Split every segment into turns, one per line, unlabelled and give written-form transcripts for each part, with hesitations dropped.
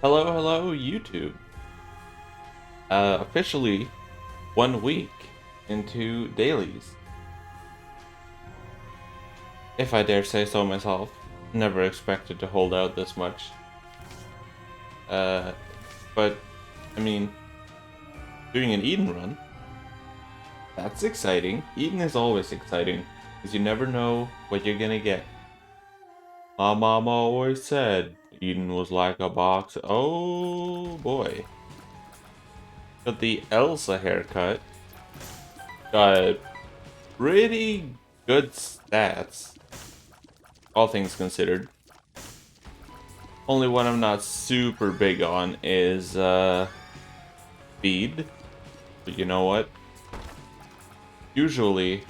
Hello, hello, YouTube. Officially 1 week into dailies. If I dare say so myself. Never expected to hold out this much. Uh, but, I mean, doing an Eden run, that's exciting. Eden is always exciting, because you never know what you're gonna get. My mom always said Eden was like a box. Oh boy. Got the Elsa haircut. Got pretty good stats, all things considered. Only one I'm not super big on is speed. But you know what? Usually,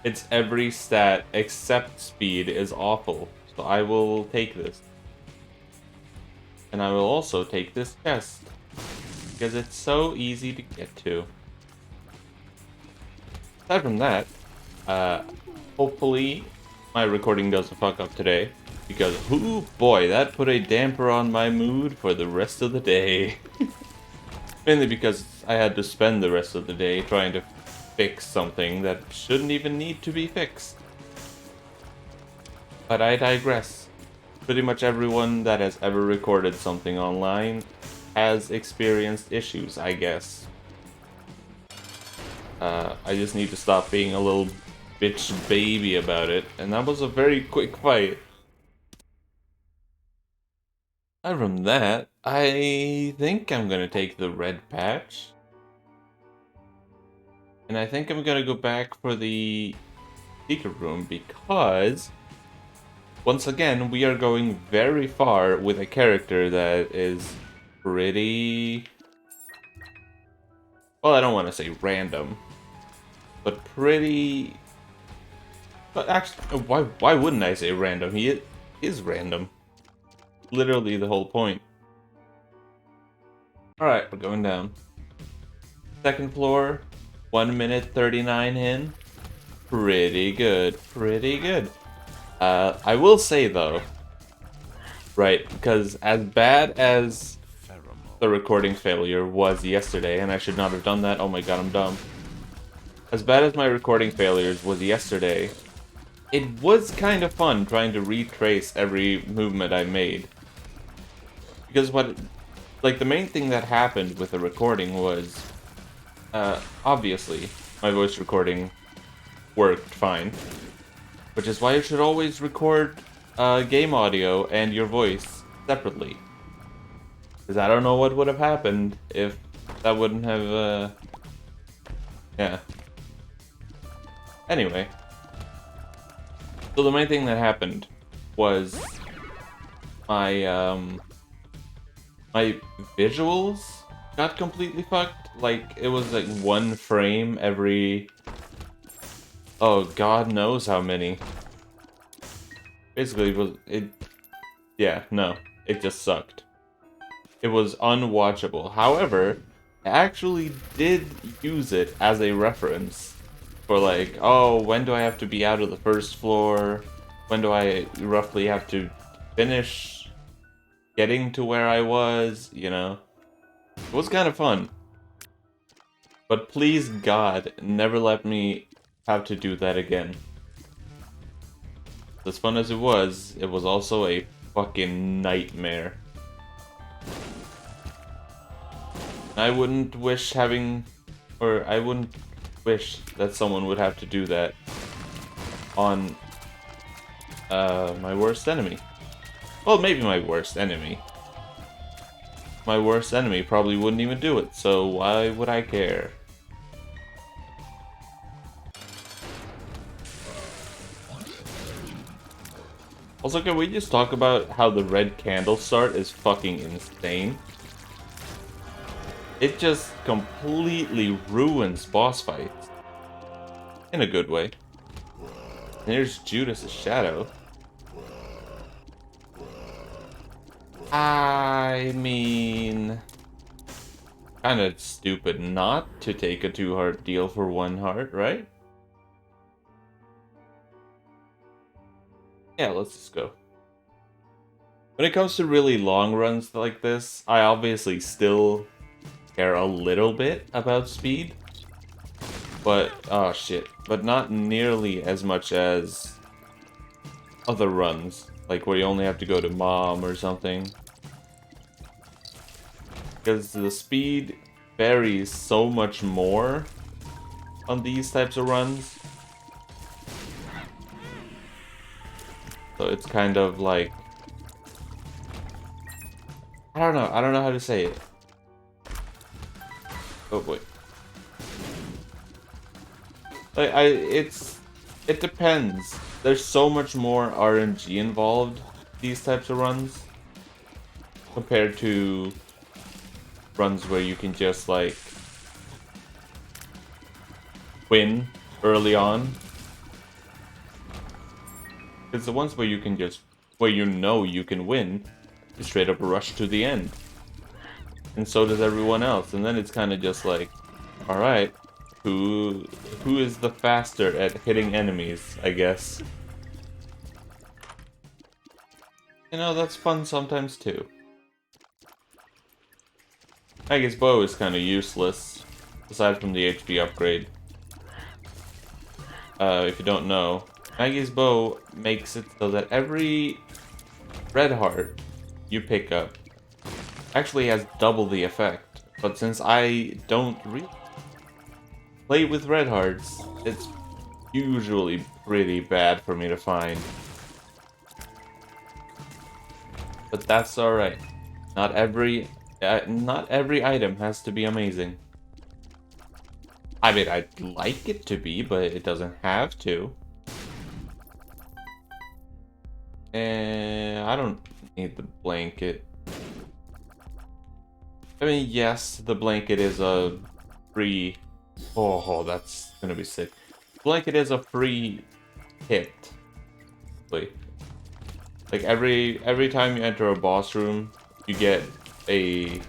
it's every stat except speed is awful. So I will take this. And I will also take this chest. Because it's so easy to get to. Aside from that, hopefully my recording doesn't fuck up today. Because, ooh boy, that put a damper on my mood for the rest of the day. Mainly because I had to spend the rest of the day trying to fix something that shouldn't even need to be fixed. But I digress. Pretty much everyone that has ever recorded something online has experienced issues, I guess. I just need to stop being a little bitch baby about it, and that was a very quick fight. Aside from that, I think I'm gonna take the red patch. And I think I'm gonna go back for the secret room because, once again, we are going very far with a character that is pretty... Well, I don't want to say random, but pretty... But actually, why wouldn't I say random? He is random. Literally the whole point. Alright, we're going down. Second floor, 1 minute 39 in. Pretty good, pretty good. I will say though, right, because as bad as the recording failure was yesterday, and I should not have done that, oh my god, I'm dumb. As bad as my recording failures was yesterday, it was kind of fun trying to retrace every movement I made. Because the main thing that happened with the recording was, obviously, my voice recording worked fine. Which is why you should always record game audio and your voice separately. Because I don't know what would have happened if that wouldn't have, yeah. Anyway. So the main thing that happened was my, my visuals got completely fucked. Like, it was like 1 frame every... Oh, God knows how many. Basically, it just sucked. It was unwatchable. However, I actually did use it as a reference for like, oh, when do I have to be out of the first floor? When do I roughly have to finish getting to where I was, you know? It was kind of fun. But please, God, never let me have to do that again. As fun as it was also a fucking nightmare. I wouldn't wish having, or I wouldn't wish that someone would have to do that on my worst enemy. Well, maybe my worst enemy. My worst enemy probably wouldn't even do it, so why would I care? Also, can we just talk about how the red candle start is fucking insane? It just completely ruins boss fights. In a good way. And here's Judas' shadow. I mean... Kinda stupid not to take a 2-heart deal for 1 heart, right? Yeah, let's just go. When it comes to really long runs like this, I obviously still care a little bit about speed. But, oh shit, but not nearly as much as other runs. Like where you only have to go to mom or something. Because the speed varies so much more on these types of runs. So it's kind of like, I don't know how to say it. Oh boy. Like it depends. There's so much more RNG involved these types of runs compared to runs where you can just like win early on. Because the ones where you can just, where you know you can win, you straight up rush to the end. And so does everyone else. And then it's kind of just like, alright, who is the faster at hitting enemies, I guess. You know, that's fun sometimes too. Maggie's bow is kind of useless, aside from the HP upgrade. If you don't know, Maggie's bow makes it so that every red heart you pick up actually has double the effect. But since I don't really play with red hearts, it's usually pretty bad for me to find. But that's alright. Not every item has to be amazing. I mean, I'd like it to be, but it doesn't have to. And I don't need the blanket. I mean, yes, the blanket is a free... Oh, that's gonna be sick. Blanket is a free hit. Like every time you enter a boss room, you get a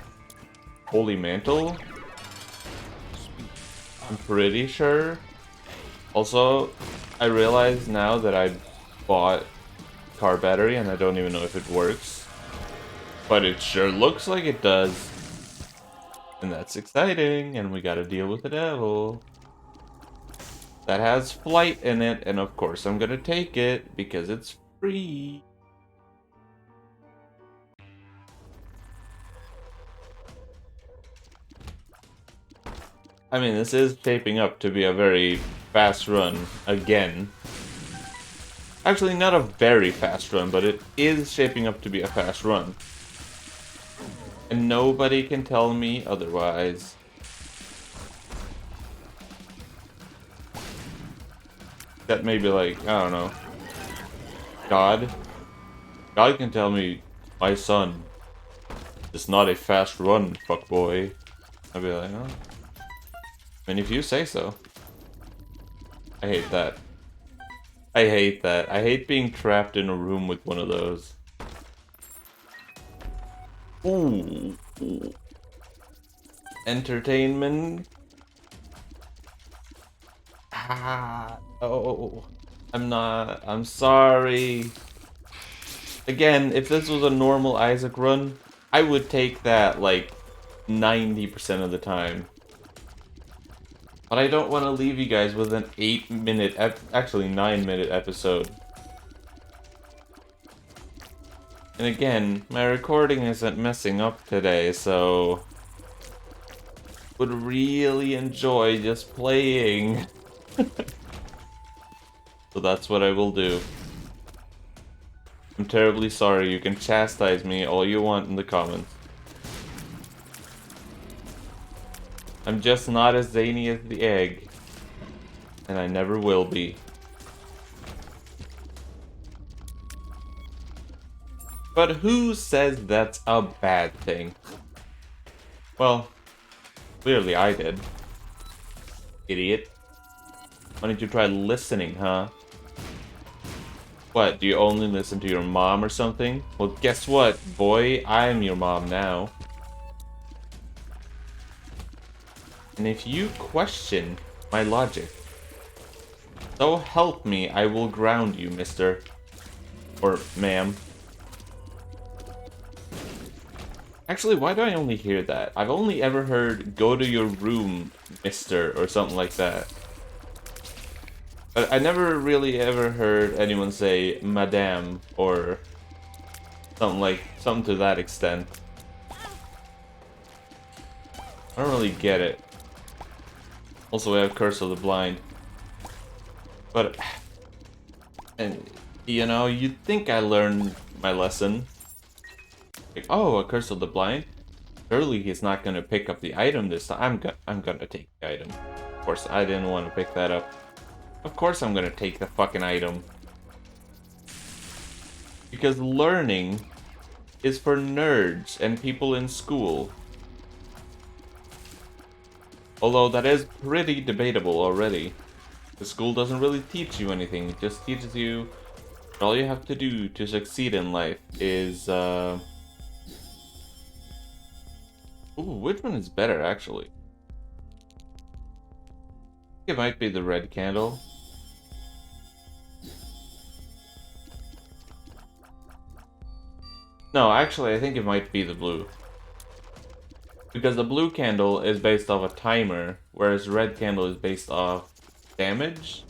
holy mantle. I'm pretty sure. Also, I realize now that I bought car battery and I don't even know if it works. But it sure looks like it does. And that's exciting, and we gotta deal with the devil. That has flight in it, and of course I'm gonna take it, because it's free. I mean, this is shaping up to be a very fast run, again. Actually, not a very fast run, but it is shaping up to be a fast run. And nobody can tell me otherwise. That may be like, I don't know. God can tell me, my son, it's not a fast run, fuckboy. I'd be like, oh. I mean, if you say so. I hate that. I hate that. I hate being trapped in a room with one of those. Ooh. Entertainment. Oh. I'm sorry. Again, if this was a normal Isaac run, I would take that like 90% of the time. But I don't want to leave you guys with an 8-minute, actually 9-minute episode. And again, my recording isn't messing up today, so... would really enjoy just playing. So that's what I will do. I'm terribly sorry, you can chastise me all you want in the comments. I'm just not as zany as the egg. And I never will be. But who says that's a bad thing? Well, clearly I did. Idiot. Why don't you try listening, huh? What, do you only listen to your mom or something? Well, guess what, boy? I'm your mom now. And if you question my logic, so help me, I will ground you, mister. Or ma'am. Actually, why do I only hear that? I've only ever heard "go to your room, mister" or something like that. But I never really ever heard anyone say "madame" or something to that extent. I don't really get it. Also, we have Curse of the Blind. But, and you know, you'd think I learned my lesson. Like, oh, a Curse of the Blind? Surely he's not gonna pick up the item this time. I'm gonna take the item. Of course, I didn't want to pick that up. Of course I'm gonna take the fucking item. Because learning is for nerds and people in school. Although that is pretty debatable already. The school doesn't really teach you anything, it just teaches you all you have to do to succeed in life is, Ooh, which one is better, actually? I think it might be the red candle. No, actually, I think it might be the blue. Because the blue candle is based off a timer, whereas red candle is based off damage.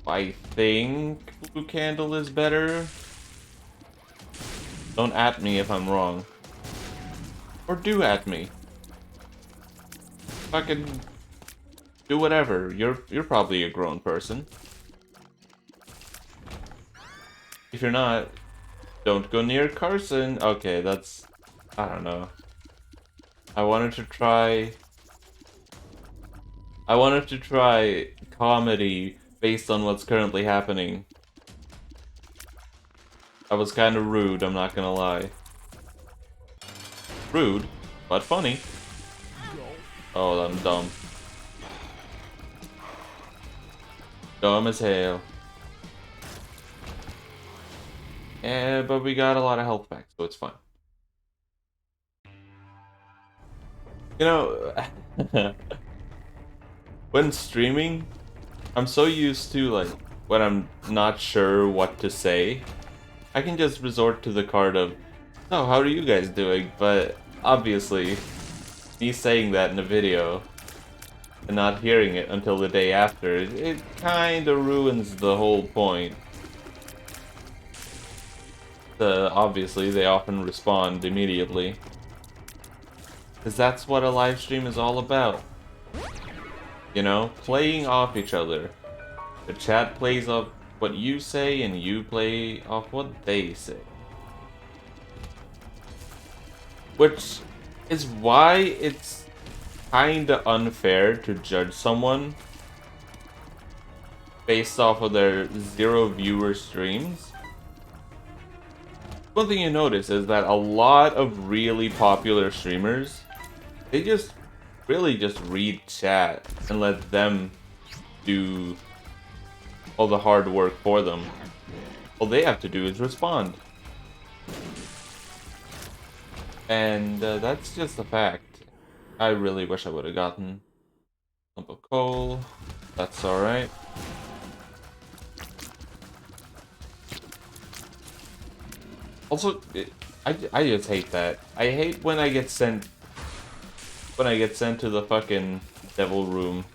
I think blue candle is better. Don't at me if I'm wrong. Or do at me. Fucking do whatever. You're probably a grown person. If you're not, don't go near Carson. Okay, that's... I don't know. I wanted to try comedy based on what's currently happening. I was kind of rude, I'm not gonna lie. Rude, but funny. Oh, I'm dumb. Dumb as hell. Yeah, but we got a lot of health back, so it's fine. You know, when streaming, I'm so used to, like, when I'm not sure what to say, I can just resort to the card of, oh, how are you guys doing? But obviously, me saying that in a video and not hearing it until the day after, it kind of ruins the whole point. Obviously, they often respond immediately. Because that's what a live stream is all about. You know, playing off each other. The chat plays off what you say, and you play off what they say. Which is why it's kinda unfair to judge someone based off of their 0 viewer streams. One thing you notice is that a lot of really popular streamers, they just really just read chat and let them do all the hard work for them. All they have to do is respond. And that's just a fact. I really wish I would have gotten a lump of coal. That's alright. Also, I just hate that. I hate when I get sent to the fucking devil room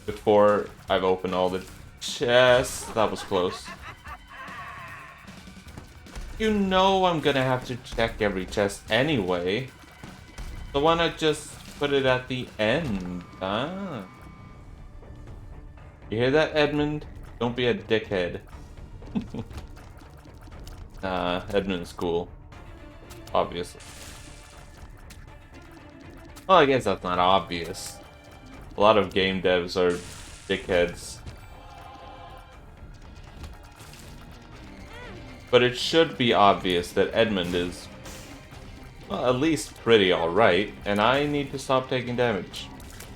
before I've opened all the chests. That was close. You know I'm gonna have to check every chest anyway. So why not just put it at the end? Ah. You hear that, Edmund? Don't be a dickhead. Edmund's cool. Obviously. Well, I guess that's not obvious. A lot of game devs are dickheads. But it should be obvious that Edmund is, well, at least pretty alright, and I need to stop taking damage.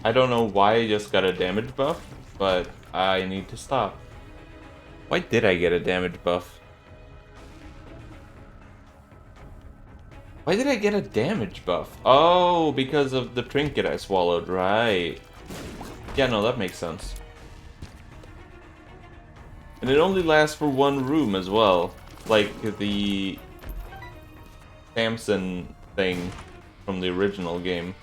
I don't know why I just got a damage buff, but I need to stop. Why did I get a damage buff? Why did I get a damage buff? Oh, because of the trinket I swallowed, right. Yeah, no, that makes sense. And it only lasts for one room as well. Like the Samson thing from the original game.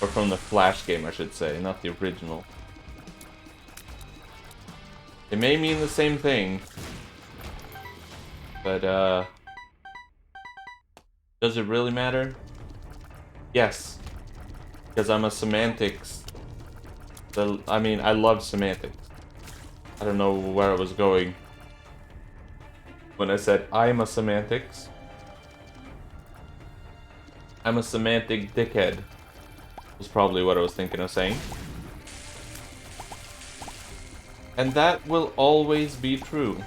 Or from the Flash game, I should say, not the original. It may mean the same thing, but, does it really matter? Yes. Because I'm a semantics. I mean, I love semantics. I don't know where I was going when I said I'm a semantics. I'm a semantic dickhead. Was probably what I was thinking of saying. And that will always be true.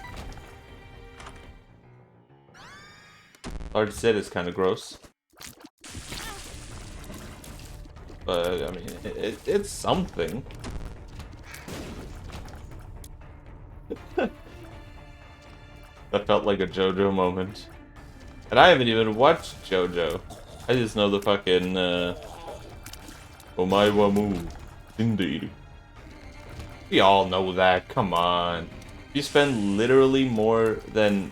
Hard to say, it's kind of gross. But, I mean, it's something. That felt like a JoJo moment. And I haven't even watched JoJo. I just know the fucking, Omae wa mou indeed. We all know that, come on. You spend literally more than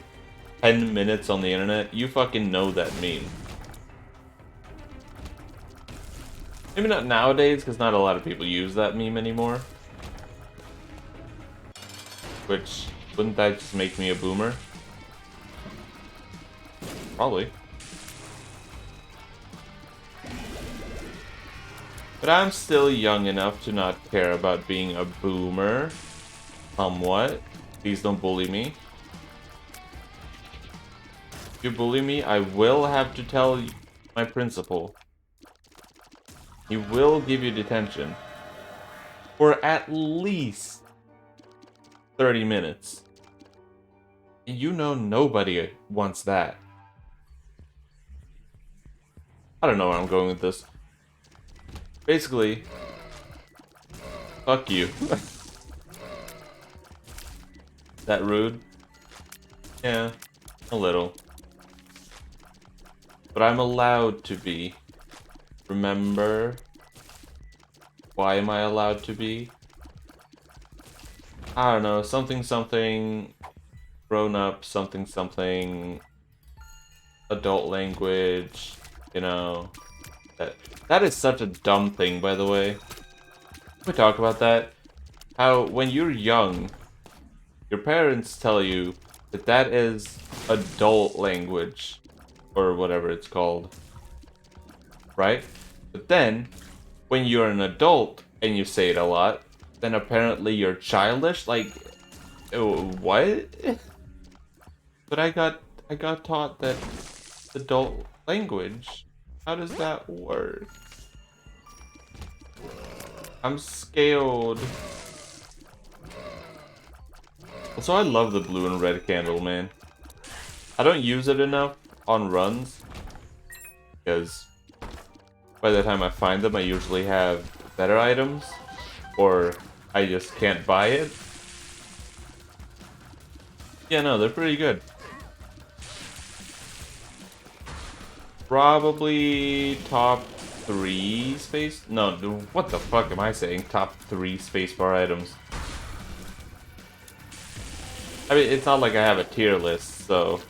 10 minutes on the internet, you fucking know that meme. Maybe not nowadays, because not a lot of people use that meme anymore. Which, wouldn't that just make me a boomer? Probably. But I'm still young enough to not care about being a boomer. Somewhat. Please don't bully me. If you bully me, I will have to tell my principal. He will give you detention. For at least 30 minutes. You know nobody wants that. I don't know where I'm going with this. Basically, fuck you. That rude? Yeah, a little. But I'm allowed to be. Remember? Why am I allowed to be? I don't know, something something, grown up, something something, adult language, you know. That is such a dumb thing, by the way. Can we talk about that? How, when you're young, your parents tell you that that is adult language, or whatever it's called, right? But then, when you're an adult and you say it a lot, then apparently you're childish? Like, what? But I got taught that adult language. How does that work? I'm scared. Also, I love the blue and red candle, man. I don't use it enough on runs, because by the time I find them, I usually have better items, or I just can't buy it. Yeah, no, they're pretty good. Probably top 3 space... No, what the fuck am I saying? Top 3 spacebar items. I mean, it's not like I have a tier list, so...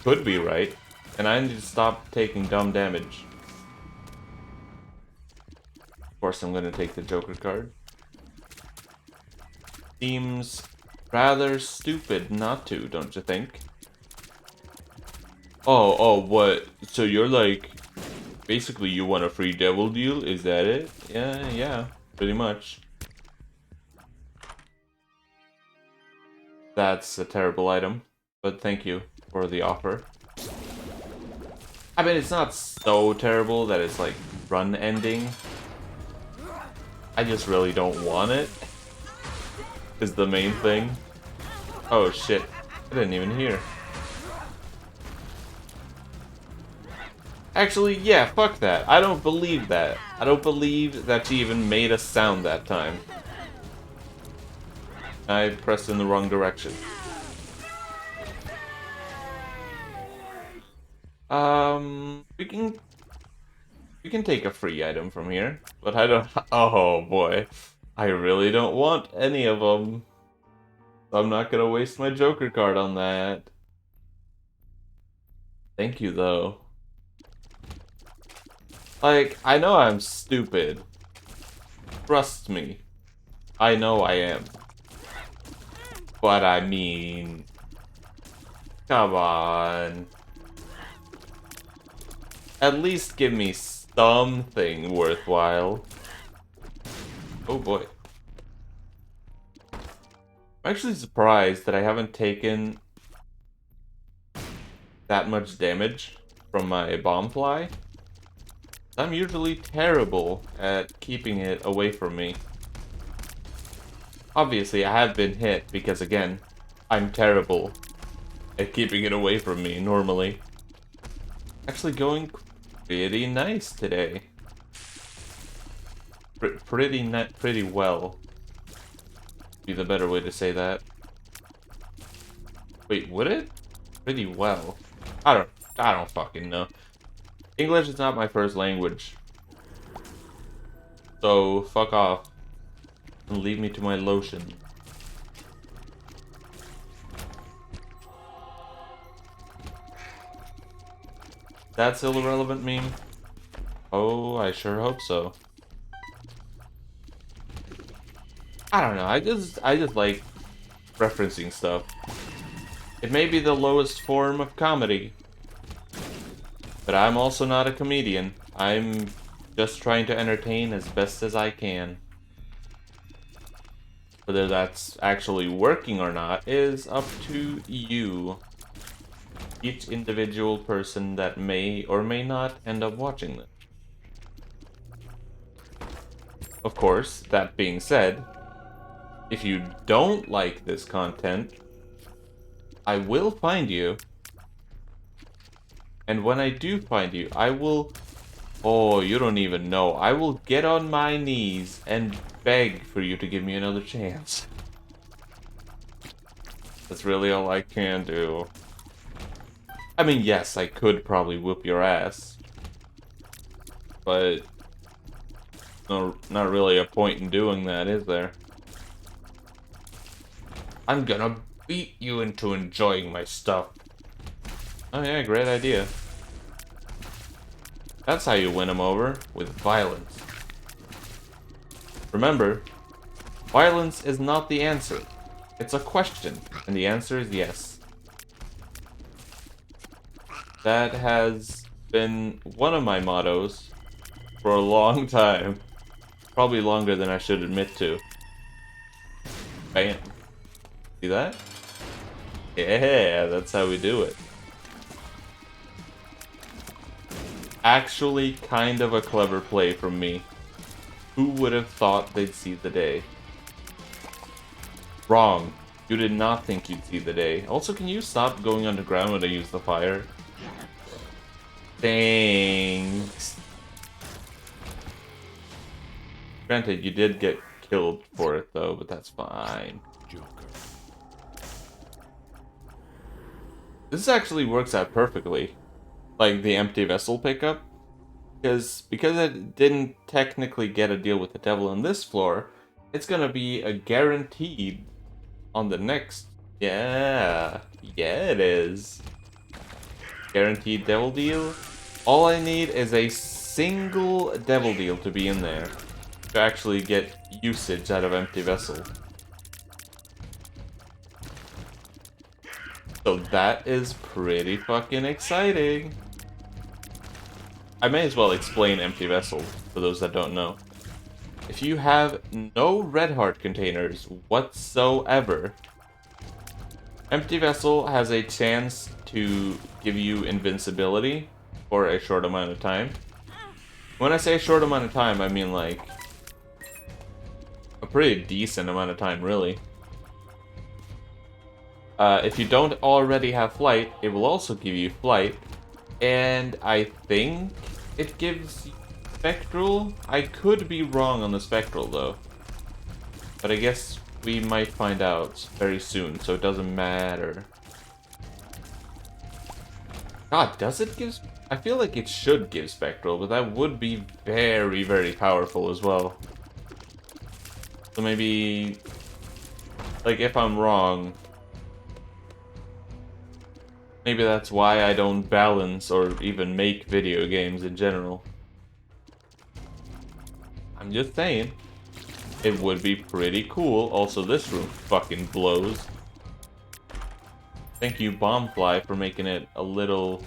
Could be right. And I need to stop taking dumb damage. Of course, I'm gonna take the Joker card. Seems rather stupid not to, don't you think? Oh, what? So you're like, basically you want a free devil deal? Is that it? Yeah, pretty much. That's a terrible item, but thank you for the offer. I mean, it's not so terrible that it's like run ending. I just really don't want it, is the main thing. Oh shit, I didn't even hear. Actually, yeah, fuck that. I don't believe that. I don't believe that she even made a sound that time. I pressed in the wrong direction. We can take a free item from here, but I don't. Oh boy, I really don't want any of them. So I'm not gonna waste my Joker card on that. Thank you, though. Like, I know I'm stupid. Trust me. I know I am. But I mean... Come on. At least give me something worthwhile. Oh boy. I'm actually surprised that I haven't taken that much damage from my bomb fly. I'm usually terrible at keeping it away from me. Obviously, I have been hit because, again, I'm terrible at keeping it away from me normally. Actually going pretty nice today. Pretty well. Be the better way to say that. Wait, would it? Pretty well. I don't fucking know. English is not my first language. So fuck off and leave me to my lotion. That's still a relevant meme? Oh, I sure hope so. I don't know, I just like referencing stuff. It may be the lowest form of comedy, but I'm also not a comedian. I'm just trying to entertain as best as I can. Whether that's actually working or not is up to you. Each individual person that may or may not end up watching this. Of course, that being said, if you don't like this content, I will find you. And when I do find you, I will... Oh, you don't even know. I will get on my knees and beg for you to give me another chance. That's really all I can do. I mean, yes, I could probably whoop your ass. But... no, not really a point in doing that, is there? I'm gonna beat you into enjoying my stuff. Oh yeah, great idea. That's how you win them over, with violence. Remember, violence is not the answer. It's a question, and the answer is yes. That has been one of my mottos for a long time. Probably longer than I should admit to. Bam. See that? Yeah, that's how we do it. Actually kind of a clever play from me. Who would have thought they'd see the day? Wrong. You did not think you'd see the day. Also, can you stop going underground when I use the fire? Thanks. Granted, you did get killed for it though, but that's fine. This actually works out perfectly. Like the empty vessel pickup. Because it didn't technically get a deal with the devil on this floor, it's gonna be a guaranteed on the next. Yeah, it is. Guaranteed devil deal. All I need is a single devil deal to be in there to actually get usage out of empty vessel. So that is pretty fucking exciting. I may as well explain empty vessel for those that don't know. If you have no red heart containers whatsoever, empty vessel has a chance to give you invincibility for a short amount of time. When I say short amount of time, I mean like a pretty decent amount of time, really. If you don't already have flight, it will also give you flight. And I think it gives spectral. I could be wrong on the spectral though. But I guess we might find out very soon, so it doesn't matter. God, does it give... I feel like it should give spectral, but that would be very, very powerful as well. So maybe... like, if I'm wrong... maybe that's why I don't balance or even make video games in general. I'm just saying. It would be pretty cool. Also, this room fucking blows. Thank you, Bombfly, for making it a little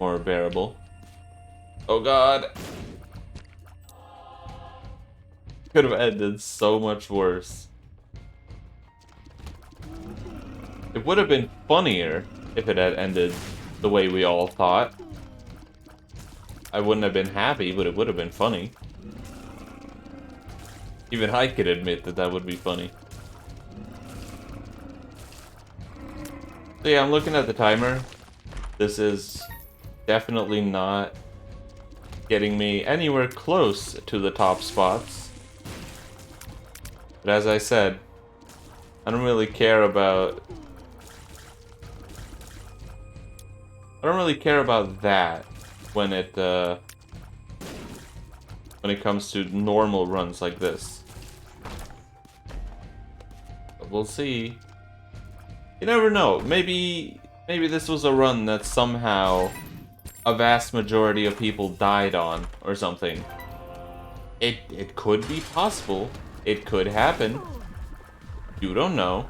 more bearable. Oh god. Could have ended so much worse. It would have been funnier if it had ended the way we all thought. I wouldn't have been happy, but it would have been funny. Even I could admit that that would be funny. So yeah, I'm looking at the timer. This is definitely not getting me anywhere close to the top spots. But as I said, I don't really care about... that when it comes to normal runs like this. But we'll see. You never know. Maybe this was a run that somehow a vast majority of people died on or something. It could be possible. It could happen. You don't know.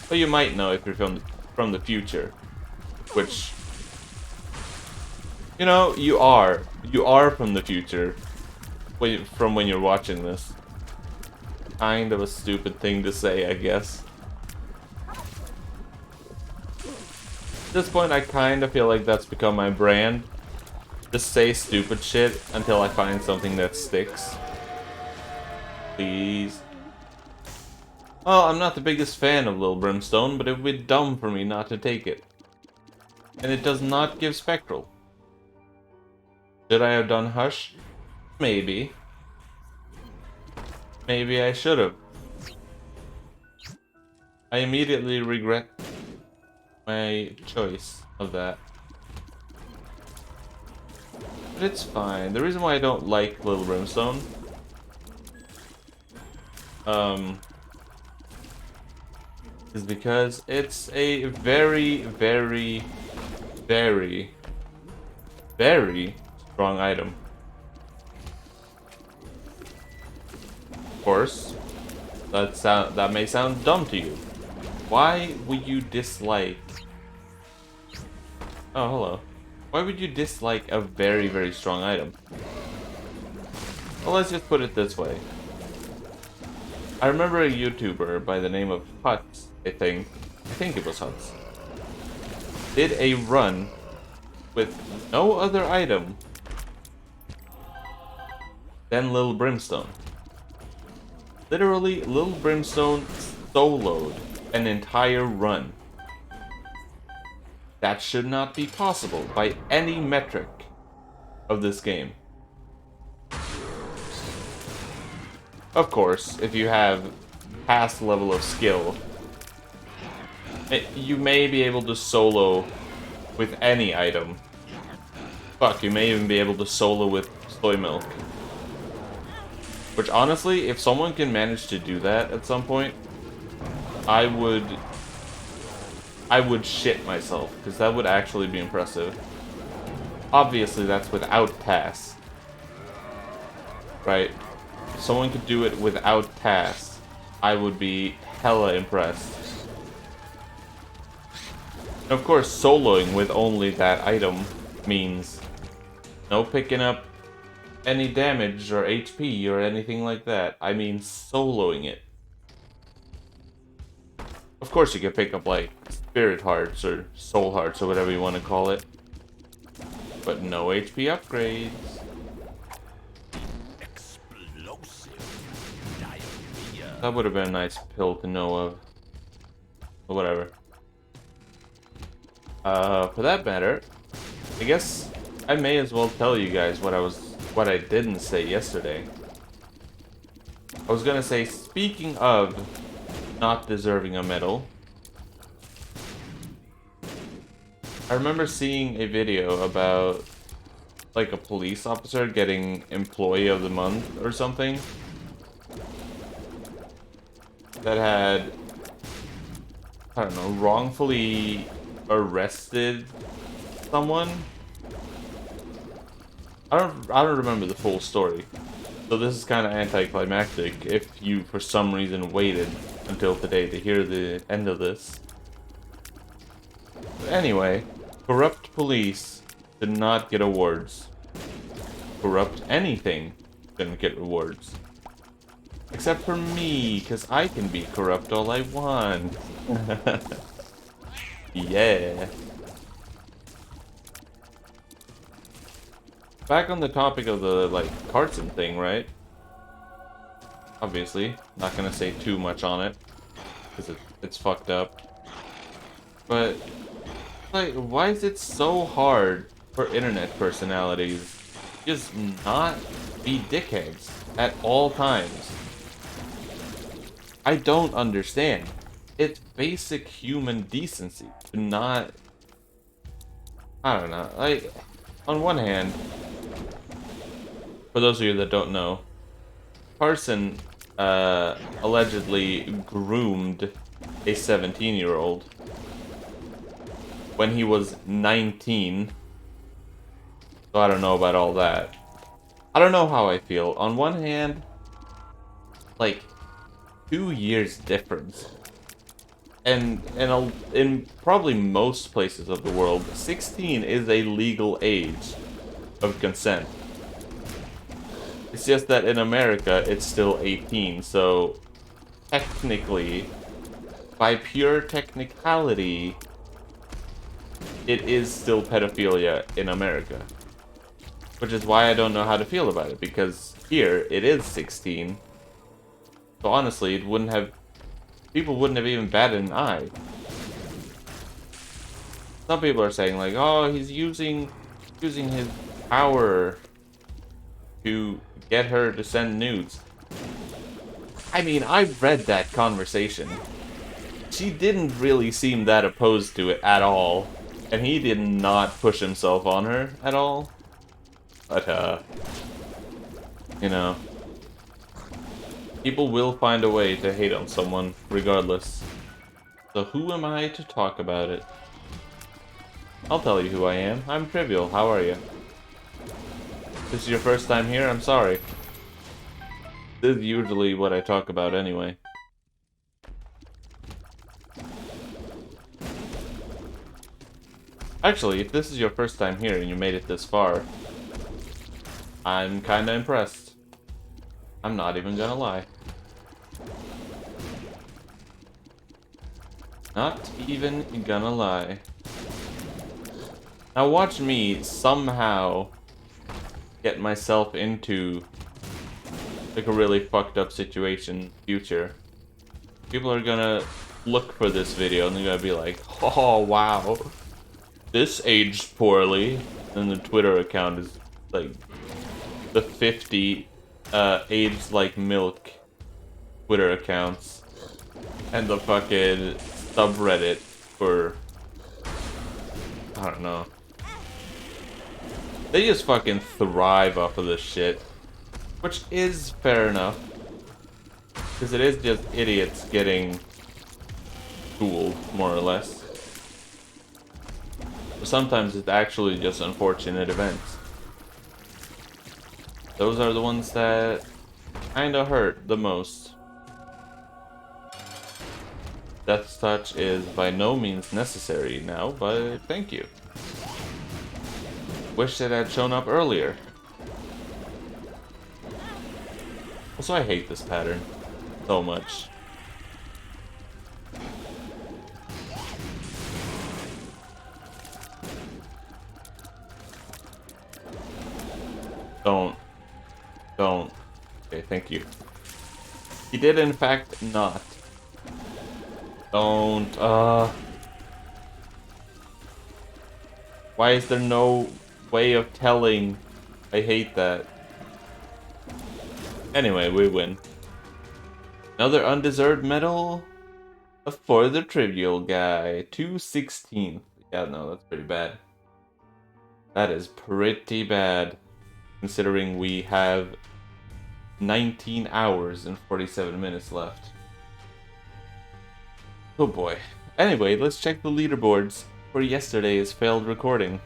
But you might know if you're from the future. Which, you know, you are. You are from the future. From when you're watching this. Kind of a stupid thing to say, I guess. At this point, I kind of feel like that's become my brand. Just say stupid shit until I find something that sticks. Please. Well, I'm not the biggest fan of Lil Brimstone, but it would be dumb for me not to take it. And it does not give Spectral. Should I have done Hush? Maybe. Maybe I should have. I immediately regret my choice of that. But it's fine. The reason why I don't like Little Brimstone is because it's a very, very, very, very strong item. Of course, that may sound dumb to you. Why would you dislike... Oh, hello. Why would you dislike a very, very strong item? Well, let's just put it this way. I remember a YouTuber by the name of Huts, I think it was Huts, did a run with no other item than Lil Brimstone. Literally, Lil Brimstone soloed an entire run. That should not be possible by any metric of this game. Of course, if you have past level of skill, you may be able to solo with any item. Fuck, you may even be able to solo with soy milk. Which honestly, if someone can manage to do that at some point, I would shit myself, because that would actually be impressive. Obviously, that's without TAS. Right? If someone could do it without TAS, I would be hella impressed. And of course, soloing with only that item means no picking up any damage or HP or anything like that. I mean soloing it. Of course you can pick up like Spirit Hearts or Soul Hearts or whatever you want to call it. But no HP upgrades. That would have been a nice pill to know of. But whatever. For that matter, I guess I may as well tell you guys what I didn't say yesterday. I was gonna say, speaking of not deserving a medal, I remember seeing a video about like a police officer getting Employee of the Month or something that had, I don't know, wrongfully arrested someone. I don't remember the full story. So this is kind of anticlimactic if you for some reason waited until today to hear the end of this. But anyway, corrupt police did not get awards. Corrupt anything didn't get rewards. Except for me, because I can be corrupt all I want. Yeah. Back on the topic of the, like, Carson thing, right? Obviously, not gonna say too much on it, because it's fucked up. But, like, why is it so hard for internet personalities to just not be dickheads at all times? I don't understand. It's basic human decency to not... I don't know, like, on one hand, for those of you that don't know, Carson allegedly groomed a 17-year-old when he was 19. So I don't know about all that. I don't know how I feel. On one hand, like, 2 years difference. And in probably most places of the world, 16 is a legal age of consent. It's just that in America, it's still 18, so technically, by pure technicality, it is still pedophilia in America. Which is why I don't know how to feel about it, because here, it is 16. So honestly, it wouldn't have... people wouldn't have even batted an eye. Some people are saying, like, oh, he's using his power to get her to send nudes. I mean, I read that conversation. She didn't really seem that opposed to it at all. And he did not push himself on her at all. But, you know, people will find a way to hate on someone, regardless. So who am I to talk about it? I'll tell you who I am. I'm Trivial. How are you? This is your first time here? I'm sorry. This is usually what I talk about anyway. Actually, if this is your first time here and you made it this far, I'm kinda impressed. I'm not even gonna lie. Not even gonna lie. Now watch me somehow get myself into like a really fucked up situation in the future. People are gonna look for this video and they're gonna be like, oh wow, this aged poorly. And the Twitter account is like the 50 aged like milk Twitter accounts. And the fucking subreddit for, I don't know. They just fucking thrive off of this shit. Which is fair enough. Because it is just idiots getting fooled, more or less. But sometimes it's actually just unfortunate events. Those are the ones that kinda hurt the most. Death's touch is by no means necessary now, but thank you. Wish it had shown up earlier. Also, I hate this pattern so much. Don't. Okay, thank you. He did in fact not. Don't, Why is there no way of telling? I hate that. Anyway, we win. Another undeserved medal for the Trivial guy. 216. Yeah, no, that's pretty bad. That is pretty bad. Considering we have 19 hours and 47 minutes left. Oh boy. Anyway, let's check the leaderboards for yesterday's failed recording.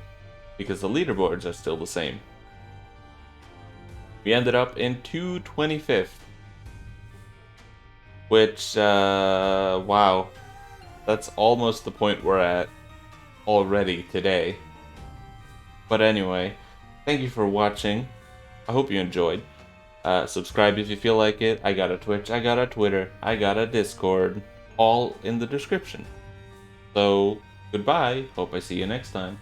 Because the leaderboards are still the same. We ended up in 225th. Which, wow. That's almost the point we're at already today. But anyway, thank you for watching. I hope you enjoyed. Subscribe if you feel like it. I got a Twitch, I got a Twitter, I got a Discord. All in the description. So, goodbye. Hope I see you next time.